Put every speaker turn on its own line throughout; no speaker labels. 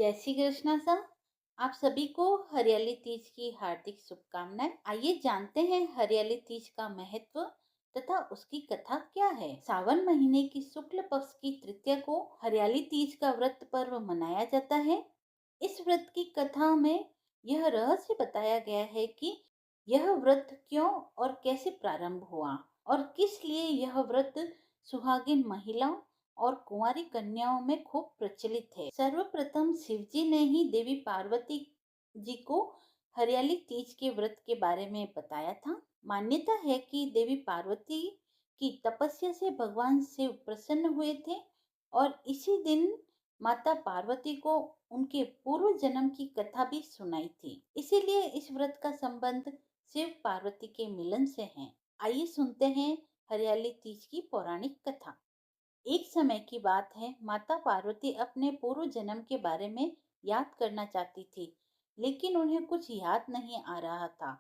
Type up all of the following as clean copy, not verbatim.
जय श्री कृष्णा सर। आप सभी को हरियाली तीज की हार्दिक शुभकामनाएं। आइए जानते हैं हरियाली तीज का महत्व तथा उसकी कथा क्या है। सावन महीने की शुक्ल पक्ष की तृतीया को हरियाली तीज का व्रत पर्व मनाया जाता है। इस व्रत की कथा में यह रहस्य बताया गया है कि यह व्रत क्यों और कैसे प्रारंभ हुआ और किस लिए यह व्रत सुहागिन महिलाओं और कुंवारी कन्याओं में खूब प्रचलित है। सर्वप्रथम शिवजी ने ही देवी पार्वती जी को हरियाली तीज के व्रत के बारे में बताया था। मान्यता है कि देवी पार्वती की तपस्या से भगवान शिव प्रसन्न हुए थे और इसी दिन माता पार्वती को उनके पूर्व जन्म की कथा भी सुनाई थी। इसीलिए इस व्रत का संबंध शिव पार्वती के मिलन से है। आइए सुनते हैं हरियाली तीज की पौराणिक कथा। एक समय की बात है, माता पार्वती अपने पूर्व जन्म के बारे में याद करना चाहती थी, लेकिन उन्हें कुछ याद नहीं आ रहा था।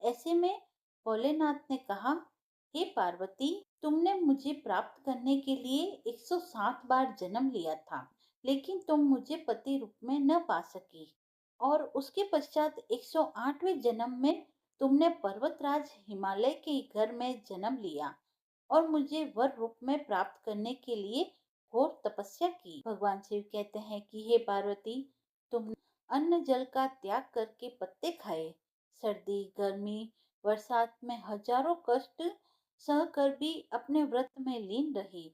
ऐसे में भोलेनाथ ने कहा, हे पार्वती, तुमने मुझे प्राप्त करने के लिए 107 बार जन्म लिया था, लेकिन तुम मुझे पति रूप में न पा सकी। और उसके पश्चात 108वें जन्म में तुमने पर्वतराज हिमालय के घर में जन्म लिया और मुझे वर रूप में प्राप्त करने के लिए घोर तपस्या की। भगवान शिव कहते हैं कि हे पार्वती, तुम अन्न जल का त्याग करके पत्ते खाए, सर्दी गर्मी बरसात में हजारों कष्ट सहकर भी अपने व्रत में लीन रही।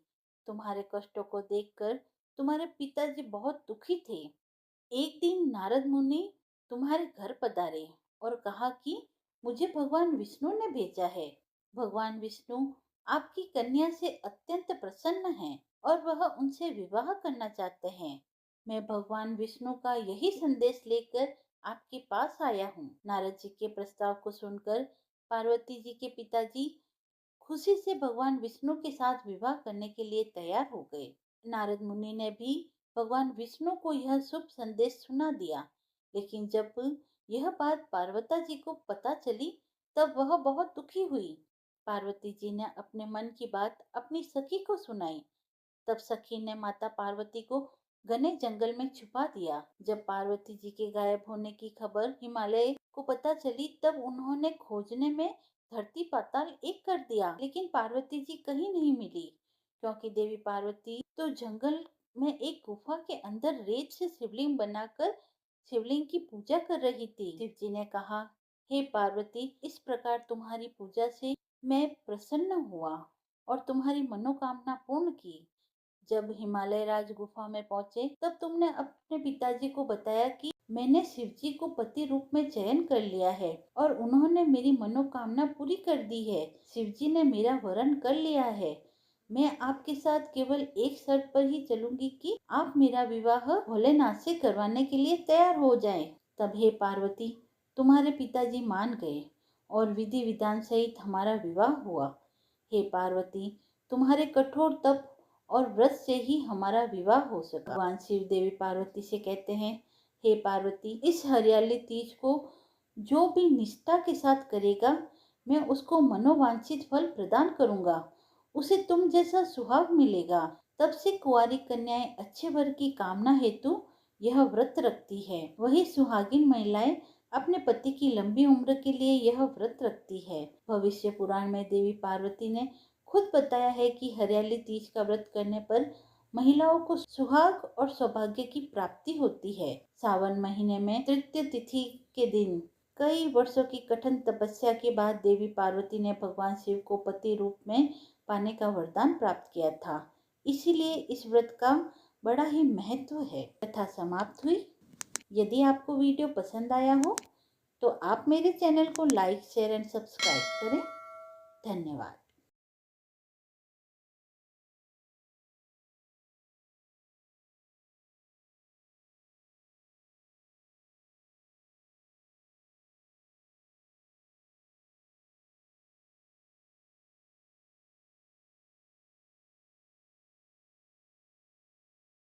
तुम्हारे कष्टों को देखकर तुम्हारे पिताजी बहुत दुखी थे। एक दिन नारद मुनि तुम्हारे घर पधारे और कहा कि मुझे भगवान विष्णु ने भेजा है। भगवान विष्णु आपकी कन्या से अत्यंत प्रसन्न हैं और वह उनसे विवाह करना चाहते हैं। मैं भगवान विष्णु का यही संदेश लेकर आपके पास आया हूँ। नारद जी के प्रस्ताव को सुनकर पार्वती जी के पिताजी खुशी से भगवान विष्णु के साथ विवाह करने के लिए तैयार हो गए। नारद मुनि ने भी भगवान विष्णु को यह शुभ संदेश सुना दिया, लेकिन जब यह बात पार्वती जी को पता चली तब वह बहुत दुखी हुई। पार्वती जी ने अपने मन की बात अपनी सखी को सुनाई। तब सखी ने माता पार्वती को घने जंगल में छुपा दिया। जब पार्वती जी के गायब होने की खबर हिमालय को पता चली तब उन्होंने खोजने में धरती पाताल एक कर दिया, लेकिन पार्वती जी कहीं नहीं मिली, क्योंकि देवी पार्वती तो जंगल में एक गुफा के अंदर रेत से शिवलिंग बनाकर शिवलिंग की पूजा कर रही थी। शिव जी ने कहा, हे पार्वती, इस प्रकार तुम्हारी पूजा से मैं प्रसन्न हुआ और तुम्हारी मनोकामना पूर्ण की। जब हिमालय राज गुफा में पहुंचे तब तुमने अपने पिताजी को बताया कि मैंने शिवजी को पति रूप में चयन कर लिया है और उन्होंने मेरी मनोकामना पूरी कर दी है। शिवजी ने मेरा वरण कर लिया है। मैं आपके साथ केवल एक शर्त पर ही चलूंगी कि आप मेरा विवाह भोलेनाथ से करवाने के लिए तैयार हो जाएं। तब हे पार्वती, तुम्हारे पिताजी मान गए और विधि विधान सहित हमारा विवाह हुआ। हे पार्वती, तुम्हारे कठोर तप और व्रत से ही हमारा विवाह हो सका। भगवान शिव देवी पार्वती से कहते हैं, हे पार्वती, इस हरियाली तीज को जो भी निष्ठा के साथ करेगा मैं उसको मनोवांछित फल प्रदान करूंगा। उसे तुम जैसा सुहाग मिलेगा। तब से कुंवारी कन्याएं अच्छे वर की कामना हेतु यह व्रत रखती है। वही सुहागिन महिलाएं अपने पति की लंबी उम्र के लिए यह व्रत रखती है। भविष्य पुराण में देवी पार्वती ने खुद बताया है कि हरियाली तीज का व्रत करने पर महिलाओं को सुहाग और सौभाग्य की प्राप्ति होती है। सावन महीने में तृतीय तिथि के दिन कई वर्षों की कठिन तपस्या के बाद देवी पार्वती ने भगवान शिव को पति रूप में पाने का वरदान प्राप्त किया था। इसीलिए इस व्रत का बड़ा ही महत्व है। कथा समाप्त हुई। यदि आपको वीडियो पसंद आया हो तो आप मेरे चैनल को लाइक, शेयर एंड सब्सक्राइब करें। धन्यवाद।